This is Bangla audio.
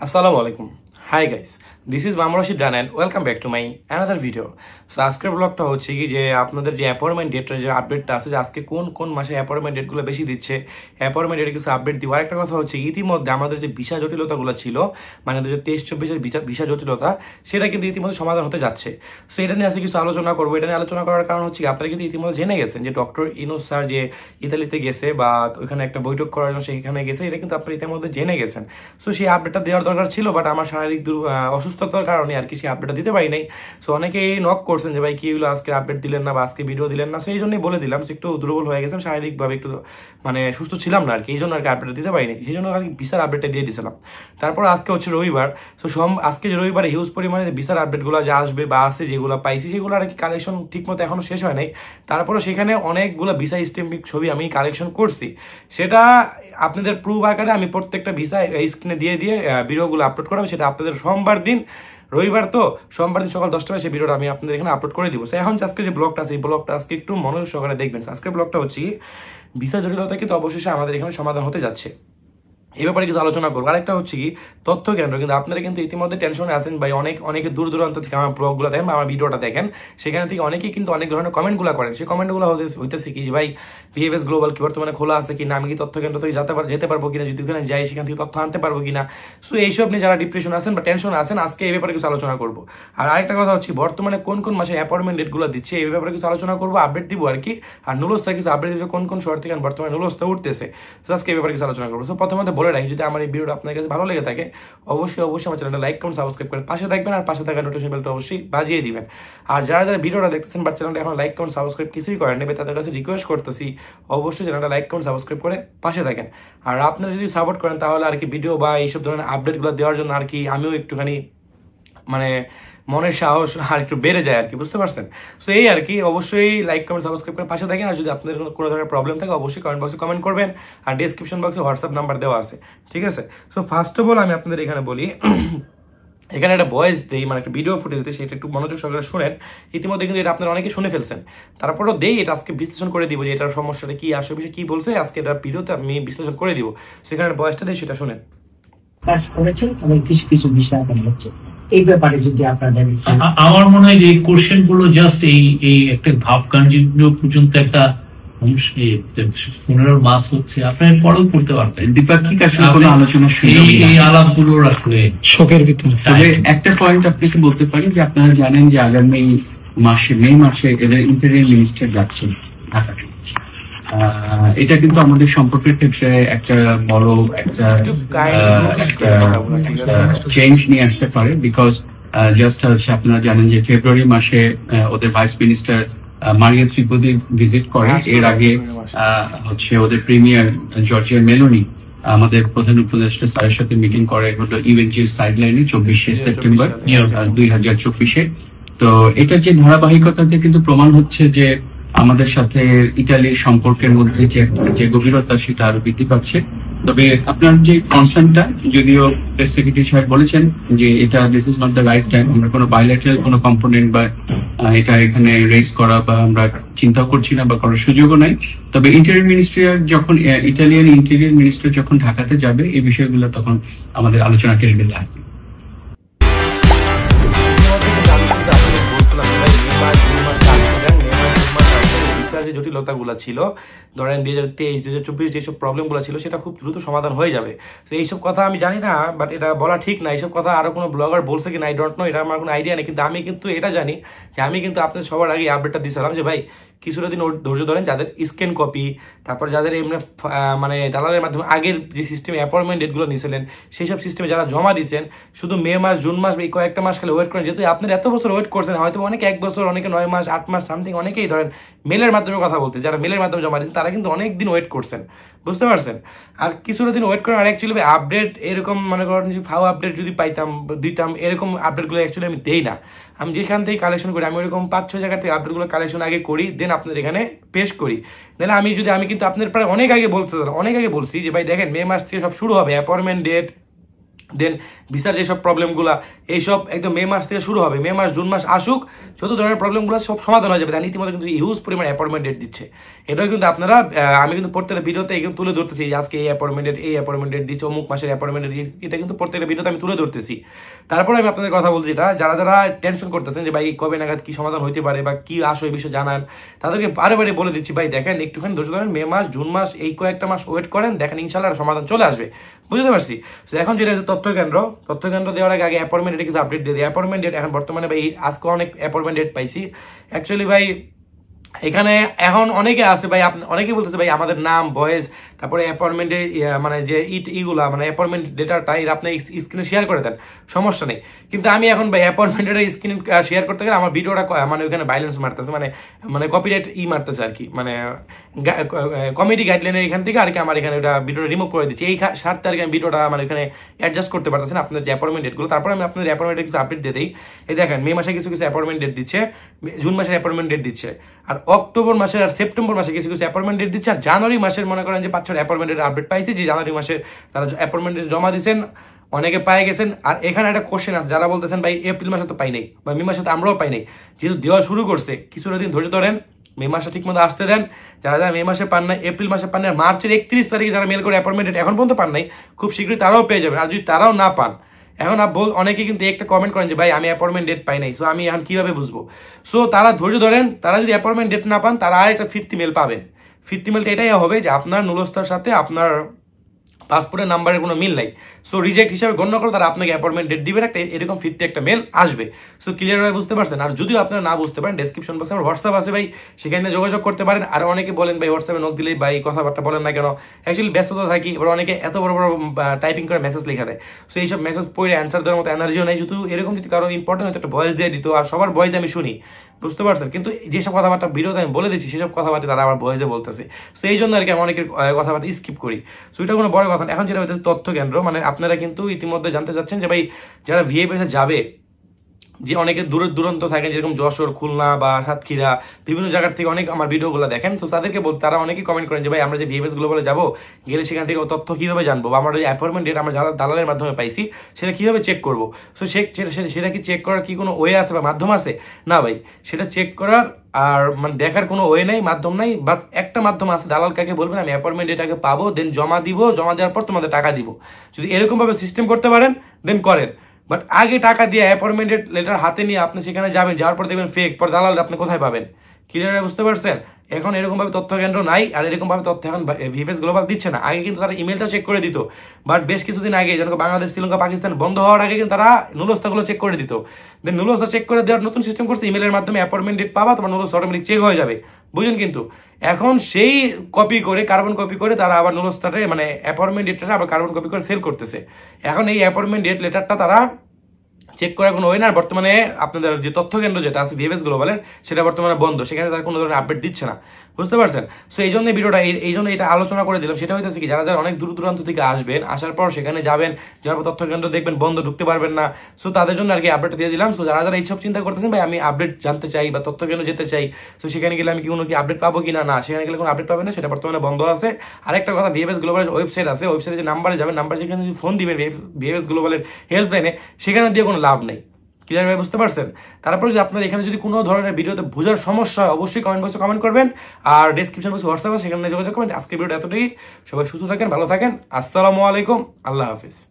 আসসালামু আলাইকুম। Hi guys, this is Mamun Rashid done and welcome back to my another video. So আজকের ব্লগটা হচ্ছে কি যে আপনাদের যে অ্যাপয়েন্টমেন্ট ডেটের যে আপডেটটা আছে যে আজকে কোন কোন মাসে অ্যাপয়েন্টমেন্ট ডেটগুলো বেশি দিচ্ছে, অ্যাপয়েন্টমেন্ট ডেটে কিছু আপডেট দিব। আরেকটা কথা হচ্ছে ইতিমধ্যে আমাদের যে ভিসা জটিলতাগুলো ছিল, মানে 2023-24-এর ভিসা জটিলতা, সেটা কিন্তু ইতিমধ্যে সমাধান হতে যাচ্ছে। সো এটা নিয়ে আজকে কিছু আলোচনা করবো। এটা নিয়ে আলোচনা করার কারণ হচ্ছে আপনারা কিন্তু ইতিমধ্যে জেনে গেছেন যে ডক্টর ইউনূস স্যার যে ইতালিতে গেছে বা ওইখানে একটা বৈঠক করার জন্য সেখানে গেছে, এটা কিন্তু আপনারা ইতিমধ্যে জেনে গেছেন। সো সেই আপডেটটা দেওয়ার দরকার ছিল, বাট আমার শারীরিক অসুস্থতার কারণে আর কি সেই আপডেটটা দিতে পারি নাই। সো অনেকেই নক করছেন যে ভাই কি হলো, আজকে আপডেট দিলেন না বা আজকে ভিডিও দিলেন না। সেই জন্যই বলে দিলাম যে একটু দুর্বল হয়ে গেছেন, শারীরিকভাবে একটু মানে সুস্থ ছিলাম না আর কি, এই জন্য আর কি আপডেটটা দিতে পারিনি। সেই জন্য আর কি ভিসার আপডেটটা দিয়ে দিয়েছিলাম। তারপর আজকে হচ্ছে রবিবার। সো আজকে যে রবিবারে হিউজ পরিমাণে যে ভিসার আপডেটগুলো যা আসবে বা আছে যেগুলো পাইছি সেগুলো আর কি কালেকশন ঠিক মতো এখনো শেষ হয় নাই। তারপরে সেখানে অনেকগুলো ভিসা স্ট্যাম্পিং ছবি আমি কালেকশন করছি, সেটা আপনাদের প্রুফ আকারে আমি প্রত্যেকটা ভিসা স্ক্রিনে দিয়ে দিয়ে ভিডিওগুলো আপলোড করাবো। সেটা আপনাদের সোমবার দিন, রবিবার তো সোমবার দিন সকাল 10টায় সেই ভিডিওটা আমি আপনাদের এখানে আপলোড করে দিব। এখন আজকে যে ব্লগটা আছে এই ব্লগটা আজকে একটু মনোযোগ সহকারে দেখবেন। আজকের ব্লগটা হচ্ছে ভিসা জটিলতা কিন্তু অবশেষে আমাদের এখানে সমাধান হতে যাচ্ছে, এই ব্যাপারে কিছু আলোচনা করবো। আরেকটা হচ্ছে কি তথ্য কেন্দ্র, কিন্তু আপনারা কিন্তু ইতিমধ্যে টেনশনে আছেন ভাই, অনেকে দূর দূরান্ত থেকে আমার ব্লগগুলো দেখেন বা আমার ভিডিওটা দেখেন, সেখানে থেকে অনেকেই কিন্তু অনেক ধরনের কমেন্টগুলো করেন। সেই কমেন্টগুলো হইতেছে কি যে ভাই ভিএফএস গ্লোবাল কি বর্তমানে খোলা আছে কিনা, আমি কি তথ্য কেন্দ্র থেকে যেতে পারবো কিনা, যদি ওখানে যাই সেখান থেকে তথ্য আনতে পারবো কিনা। সো এইসব নিয়ে যারা ডিপ্রেশন আছেন বা টেনশন আছেন, আজকে এই ব্যাপারে কিছু আলোচনা করবো। আর আরেকটা কথা হচ্ছে বর্তমানে কোন কোন মাসে অ্যাপয়েন্টমেন্ট ডেটগুলো দিচ্ছে এই ব্যাপারে কিছু আলোচনা করবো, আপডেট দিব আর কি। আর নুলস্তা কিছু আপডেট দিবে কোন কোন শহর থেকে বর্তমানে নুলস্তা উঠতেছে, তো আজকে এই ব্যাপারে কিছু আলোচনা করবো। তো প্রথমত বলে রাখি, যদি আমার এই ভিডিওটা আপনার কাছে ভালো লেগে থাকে অবশ্যই আমার চ্যানেলটা লাইক কমেন্ট সাবস্ক্রাইব করে পাশে থাকবেন, আর পাশে থাকা নোটিফিকেশন বেলটা অবশ্যই বাজিয়ে দিবেন। আর যারা যারা ভিডিওটা দেখতেছেন বাট চ্যানেলটা এখন লাইক কমেন্ট সাবস্ক্রাইব কিছুই করেন নেবে, তাদের কাছে রিকোয়েস্ট করতেছি অবশ্যই চ্যানেলটা লাইক কমেন্ট সাবস্ক্রাইব করে পাশে থাকেন। আর আপনারা যদি সাপোর্ট করেন তাহলে আর কি ভিডিও বা এইসব ধরনের আপডেটগুলো দেওয়ার জন্য আর কি আমিও একটুখানি মানে মনের সাহস আর একটু বেড়ে যায় আর কি, বুঝতে পারছেন। সো এই আর কি, অবশ্যই লাইক কমেন্ট সাবস্ক্রাইব করে পাশে থাকেন। আর যদি আপনাদের কোনো ধরনের প্রবলেম থাকে অবশ্যই কমেন্ট বক্সে কমেন্ট করবেন, আর ডিসক্রিপশন বক্সে হোয়াটসঅ্যাপ নাম্বার দেওয়া আছে, ঠিক আছে। সো ফার্স্ট অফ অল আমি আপনাদের এখানে বলি, এখানে একটা ভয়েস দেই, মানে একটা ভিডিও ফুটেজ দিই, সেটা একটু মনোযোগ সহকারে শুনেন। ইতিমধ্যে কিন্তু এটা আপনারা অনেকে শুনে ফেলছেন, তারপরও দেই এটা আজকে বিশ্লেষণ করে দিব যে এটার সমস্যাটা কি, আসলে বিষয়ে কি বলছে আজকে এটার ভিডিওতে আমি বিশ্লেষণ করে দিব। সেখানে ভয়েসটা দিই, সেটা শুনেন। কাজ করেছেন এবং কিছু কিছু বিষয় এখন হচ্ছে এই ব্যাপারে যদি আপনাদের আমার মনে হয় যে কোশ্চেন গুলো জাস্ট এই একটা ভাব গান্ধীর পর্যন্ত একটা পনেরো মাস হচ্ছে, আপনার পরেও করতে পারবেন দ্বিপাক্ষিক আসলে কোনো আলোচনা এই আলাপগুলো রাখলে শোকের ভিতরে। তবে একটা পয়েন্ট আপনাকে বলতে পারি যে আপনারা জানেন যে আগামী মে মাসে এদের ইন্টেরিয়র মিনিস্টার যাচ্ছেন ঢাকাতে। এটা কিন্তু আমাদের সম্পর্কের ক্ষেত্রে একটা বড় একটা চেঞ্জ নিয়ে আসতে পারে, বিকজ জাস্ট আপনারা জানেন যে ফেব্রুয়ারি মাসে ওদের ভাইস মিনিস্টার মারিয়া ত্রিপদি ভিজিট করে। এর আগে হচ্ছে ওদের প্রিমিয়ার জর্জিয়া মেলোনি আমাদের প্রধান উপদেষ্টা স্যারের সাথে মিটিং করে হলো ইউএনজির সাইডলাইনে 24শে সেপ্টেম্বর 2024-এ। তো এটার যে ধারাবাহিকতাতে কিন্তু প্রমাণ হচ্ছে যে আমাদের সাথে ইতালির সম্পর্কের মধ্যে যে গভীরতা সেটা আরো বৃদ্ধি পাচ্ছে। তবে আপনার যে কনসার্নটা, যদিও প্রেস সেক্রেটারি সাহেব বলেছেন যে এটা this is not the right time, আমরা কোনো বায়োলেটারাল কোনো কম্পোনেন্ট বা এটা এখানে রেজ করা বা আমরা চিন্তা করছি না বা করার সুযোগও নাই। তবে ইন্টেরিয়র মিনিস্ট্রি যখন ইটালিয়ান ইন্টেরিয়র মিনিস্টার যখন ঢাকাতে যাবে এই বিষয়গুলো তখন আমাদের আলোচনা কেন্দ্রে থাকবে। যে জটিলতাগুলো ছিল ধরেন 2023-2024 যেসব প্রবলেমগুলো ছিল সেটা খুব দ্রুত সমাধান হয়ে যাবে। তো এইসব কথা আমি জানি না, বাট এটা বলা ঠিক না। এইসব কথা আরো কোনো ব্লগার বলছে কিনা আই ডোন্ট নো, এটা আমার কোনো আইডিয়া নেই। কিন্তু আমি কিন্তু এটা জানি যে আমি কিন্তু আপনাদের সবার আগে আপডেটটা দিয়েছিলাম যে ভাই কিছুটা দিন ধৈর্য ধরেন, যাদের স্ক্যান কপি, তারপর যাদের এমনি মানে দালালের মাধ্যমে আগের যে সিস্টেমে অ্যাপয়েন্টমেন্ট ডেটগুলো নিয়েছিলেন সেই সব সিস্টেমে যারা জমা দিয়েছেন, শুধু মে মাস জুন মাস এই কয়েকটা মাস খালি ওয়েট করেন। যেহেতু আপনারা এত বছর ওয়েট করছেন, হয়তো অনেকে 1 বছর, অনেকে 9 মাস 8 মাস সামথিং, অনেকেই ধরেন মেলের মাধ্যমে কথা বলতে, যারা মেলের মাধ্যমে জমা দিয়েছেন তারা কিন্তু অনেক দিন ওয়েট করছেন, বুঝতে পারছেন। আর কিছুটা দিন ওয়েট করেন। আর অ্যাকচুয়ালি আপডেট এরকম মনে করেন যে ফাও আপডেট যদি পাইতাম দিতাম, এরকম আপডেটগুলো অ্যাকচুয়ালি আমি দেই না। আমি যেখান থেকে কালেকশন করি আমি ওরকম 5-6 জায়গা থেকে আপডেটগুলো কালেকশন আগে করি, দেন আপনাদের এখানে পেশ করি। দেন আমি কিন্তু আপনাদের প্রায় অনেক আগে বলছি যে ভাই দেখেন মে মাস থেকে সব শুরু হবে অ্যাপয়েন্টমেন্ট ডেট, দেন ভিসার যেসব প্রবলেমগুলো এইসব একদম মে মাস থেকে শুরু হবে, মে মাস জুন মাস আসুক, যত ধরনের প্রবলেমগুলো সব সমাধান হয়ে যাবে। তাই ইতিমধ্যে কিন্তু হিউজ পরিমাণ অ্যাপয়েন্টমেন্ট ডেট দিচ্ছে। এটাও কিন্তু আপনারা আমি কিন্তু প্রত্যেকটা ভিডিওতে কিন্তু তুলে ধরতেছি যে আজকে এই অ্যাপয়েন্টমেন্ট ডেট দিচ্ছে, অমুক মাসের অ্যাপয়েন্টমেন্ট ডেট, এটা কিন্তু প্রত্যেকটা ভিডিওতে আমি তুলে ধরতেছি। তারপরে আমি আপনাদের কথা বলছি, এটা যারা যারা টেনশন করতেছেন যে ভাই কবে নাগাদ কি সমাধান হইতে পারে বা কি আসো এই বিষয়ে জানান, তাদেরকে বারে বারে বলে দিচ্ছি ভাই দেখেন একটুখানি ধৈর্য ধরেন, মে মাস জুন মাস এই কয়েকটা মাস ওয়েট করেন, দেখেন ইনশাল্লাহ সমাধান চলে আসবে। বুঝতে পারছি। তো এখন যেটা তথ্য কেন্দ্র দেওয়ার আগে অ্যাপয়েন্টমেন্ট ডেট কিছু আপডেট দিয়ে দিই। অ্যাপয়েন্টমেন্ট ডেট এখন বর্তমানে ভাই আজকে অনেক অ্যাপয়েন্টমেন্ট ডেট পাইছি অ্যাকচুয়ালি ভাই। এখানে এখন অনেকে আছে ভাই, অনেকে বলতেছে ভাই আমাদের নাম ভয়েস তারপরে অ্যাপয়েন্টমেন্টে মানে যে ইগুলা মানে অ্যাপয়েন্টমেন্ট ডেটাটা এটা আপনি স্ক্রিনে শেয়ার করে দেন, সমস্যা নেই। কিন্তু আমি এখন ভাই অ্যাপয়েন্টমেন্টের স্ক্রিন শেয়ার করতে গেলে আমার ভিডিওটা মানে ওইখানে বাইলেন্স মারতেছে, মানে কপিরাইট মারতেছে আর কি, মানে কমিটি গাইডলাইনের এখান থেকে আর কি আমার এখানে ওটা ভিডিওটা রিমুভ করে দিচ্ছি। এই স্বার্থে আর কি আমি ভিডিওটা মানে এখানে অ্যাডজাস্ট করতে পারতেছি না আপনাদের যে অ্যাপয়েন্টমেন্ট ডেটগুলো। তারপরে আমি আপনাদের অ্যাপয়েন্টমেন্টের কিছু আপডেট দিয়ে দিই। এই দেখেন মে মাসে কিছু অ্যাপয়েন্টমেন্ট ডেট দিচ্ছে, জুন মাসের অ্যাপয়েন্টমেন্ট ডেট দিচ্ছে, আর অক্টোবর মাসের আর সেপ্টেম্বর মাসে কিছু অ্যাপয়েন্টমেন্ট ডেট দিচ্ছে, আর জানুয়ারি মাসের মনে করেন যে 5-6 অ্যাপয়েন্টমেন্টের আপডেট পাইছি যে জানুয়ারি মাসে তারা অ্যাপয়েন্টমেন্ট জমা দিয়েছেন, অনেকে পাই গেছেন। আর এখানে একটা কোশ্চেন আছে, যারা বলতেছেন ভাই এপ্রিল মাসে তো পাই নাই বা মে মাসে তো আমরাও পাই নাই, যেহেতু দেওয়া শুরু করছে কিছুটা দিন ধৈর্য ধরেন, মে মাসে ঠিক মতো আসতে দেন। যারা যারা মে মাসে পান নাই, এপ্রিল মাসে পান নাই, মার্চের 31 তারিখে যারা মেল করে অ্যাপয়েন্টমেন্ট ডেট এখন পর্যন্ত পান নাই, খুব শীঘ্রই তারাও পেয়ে যাবেন। আর যদি তারাও না পান, এখন অনেকে কিন্তু একটা কমেন্ট করেন যে ভাই আমি অ্যাপয়েন্টমেন্ট ডেট পাই নাই, সো আমি এখন কিভাবে বুঝবো? সো তারা ধৈর্য ধরেন, তারা যদি অ্যাপয়েন্টমেন্ট ডেট না পান তারা আর একটা ফিরতি মেল পাবেন। ফিরতি মেলটা এটাই হবে যে আপনার নুলস্তার সাথে আপনার পাসপোর্টের নাম্বারের কোনো মিল নাই, সো রিজেক্ট হিসাবে গণ্য করে তারা আপনাকে অ্যাপয়েন্টমেন্ট ডেট দিবেন, একটা এরকম ফিরতে একটা মেল আসবে। সো ক্লিয়ারভাবে বুঝতে পারছেন? আর যদিও আপনারা না বুঝতে পারেন, ডেসক্রিপশন বক্সে আমার হোয়াটসঅ্যাপ আছে ভাই, সেখানে যোগাযোগ করতে পারেন। আর অনেকে বলেন ভাই হোয়াটসঅ্যাপে নক দিলেই ভাই কথাবার্তা বলেন না কেন? অ্যাকচুয়ালি ব্যস্ততা থাকি, এবার অনেকে এত বড় বড় টাইপিং করে মেসেজ লেখা দেয়, সো এইসব মেসেজ পড়ে অ্যান্সার দেওয়ার মতো এনার্জিও নেই। শুধু এরকম যদি কারো ইম্পর্টেন্ট হয়তো একটা ভয়েস দিয়ে দিত, আর সবার ভয়েস আমি শুনি, বুঝতে পারছেন? কিন্তু যেসব কথাবার্তা ভিডিওতে আমি বলে দিচ্ছি সেসব কথাবার্তা তারা আবার ভয়েসে বলতেছে, সো এই জন্য আর কি আমি অনেকের কথাবার্তা স্কিপ করি। সো এটা কোনো বড় কথা না। এখন যেটা হচ্ছে তথ্য কেন্দ্র, মানে আপনারা কিন্তু ইতিমধ্যে জানতে চাচ্ছেন যে ভাই যারা ভিএফএস যাবে, যে অনেকে দূরান্ত থাকেন, যেরকম যশোর, খুলনা বা সাতক্ষীরা, বিভিন্ন জায়গার থেকে অনেক আমার ভিডিওগুলো দেখেন, তো তাদেরকে তারা অনেকেই কমেন্ট করেন যে ভাই আমরা যে ভিএফএস গ্লোবালে যাবো, গেলে সেখান থেকে তথ্য কিভাবে জানবো, বা আমরা যে অ্যাপয়েন্টমেন্ট ডেট আমরা দালালের মাধ্যমে পাইছি সেটা কিভাবে চেক করবো? সো সেটা কি চেক করার কি কোনো ওয়ে আছে বা মাধ্যম আছে? না ভাই, সেটা চেক করার আর মানে দেখার কোনো ওয়ে নেই, মাধ্যম নাই, বাস একটা মাধ্যম আছে। দালাল কাকে বলবেন আমি অ্যাপয়েন্টমেন্ট ডেট আগে পাবো, দেন জমা দিব, জমা দেওয়ার পর তোমাদের টাকা দিব। যদি এরকমভাবে সিস্টেম করতে পারেন দেন করেন, বাট আগে টাকা দিয়ে অ্যাপয়েন্টমেন্ট লেটার হাতে নিয়ে আপনি সেখানে যাবেন, যাওয়ার পর দেখবেন ফেক, পর দালাল আপনি কোথায় পাবেন? ক্লিয়ার বুঝতে পারছেন? এখন এরকম ভাবে তথ্য কেন্দ্র নাই, আর এরকম ভাবে তথ্য এখন ভিএফএস গ্লোবাল দিচ্ছে না। আগে কিন্তু তারা ইমেলটা চেক করে দিত, বাট বেশ কিছুদিন আগে যেন বাংলাদেশ, শ্রীলঙ্কা, পাকিস্তান বন্ধ হওয়ার আগে কিন্তু তারা নুলস্তাগুলো চেক করে দিত। দেন নুলস্তা চেক করে দেওয়ার নতুন সিস্টেম করছে, ইমেলের মাধ্যমে অ্যাপয়েন্টমেন্ট ডেট পাবা, তোমার নুলস্তা অটোমেটিক চেক হয়ে যাবে, বুঝুন? কিন্তু এখন সেই কার্বন কপি করে তারা আবার নুলস্তাটা মানে অ্যাপয়েন্টমেন্ট ডেটটা আবার কার্বন কপি করে সেল করতেছে। এখন এই অ্যাপয়েন্টমেন্ট ডেট লেটারটা তারা চেক করার কোনো ওয়ে না। বর্তমানে আপনাদের যে তথ্য কেন্দ্র যেটা আছে ভিএফএস গ্লোবালের, সেটা বর্তমানে বন্ধ, সেখানে তারা কোনো ধরনের আপডেট দিচ্ছে না, বুঝতে পারছেন? সো এই জন্য ভিডিওটা এই জন্য এটা আলোচনা করে দিলাম। সেটা হইতেছে কি, যারা যারা অনেক দূর দূরান্ত থেকে আসবেন, আসার পর সেখানে যাবেন, যাওয়ার পর তথ্য কেন্দ্র দেখবেন বন্ধ, ঢুকতে পারবেন না, সো তাদের জন্য আর কি আপডেট দিয়ে দিলাম। সো যারা যারা এইসব চিন্তা করতেছেন ভাই আমি আপডেট জানতে চাই বা তথ্য কেন্দ্র যেতে চাই, তো সেখানে গেলে আমি কি আপডেট পাবো কিনা? না, সেখানে গেলে কোনো আপডেট পাবেন না, সেটা বর্তমানে বন্ধ আছে। আরেকটা কথা, ভিএফএস গ্লোবালের ওয়েবসাইট আছে, ওয়েবসাইটে যে নাম্বারে যাবেন, নাম্বার যেখানে ফোন দিবেন ভিএফএস গ্লোবালের হেল্পলাইনে, সেখানে দিয়ে কোনো লাভ নেই। ক্লিয়ার ভাবে বুঝতে পারছেন? তারপর যদি আপনার এখানে যদি কোনো ধরনের ভিডিওতে বোঝার সমস্যা হয় অবশ্যই কমেন্ট বক্সে কমেন্ট করবেন, আর ডেসক্রিপশন বক্সে হোয়াটসঅ্যাপ আছে, সেখানে যোগাযোগ করবেন। আজকের ভিডিওটা এতটাই, সবাই সুস্থ থাকেন, ভালো থাকেন, আসসালামু আলাইকুম, আল্লাহ হাফিজ।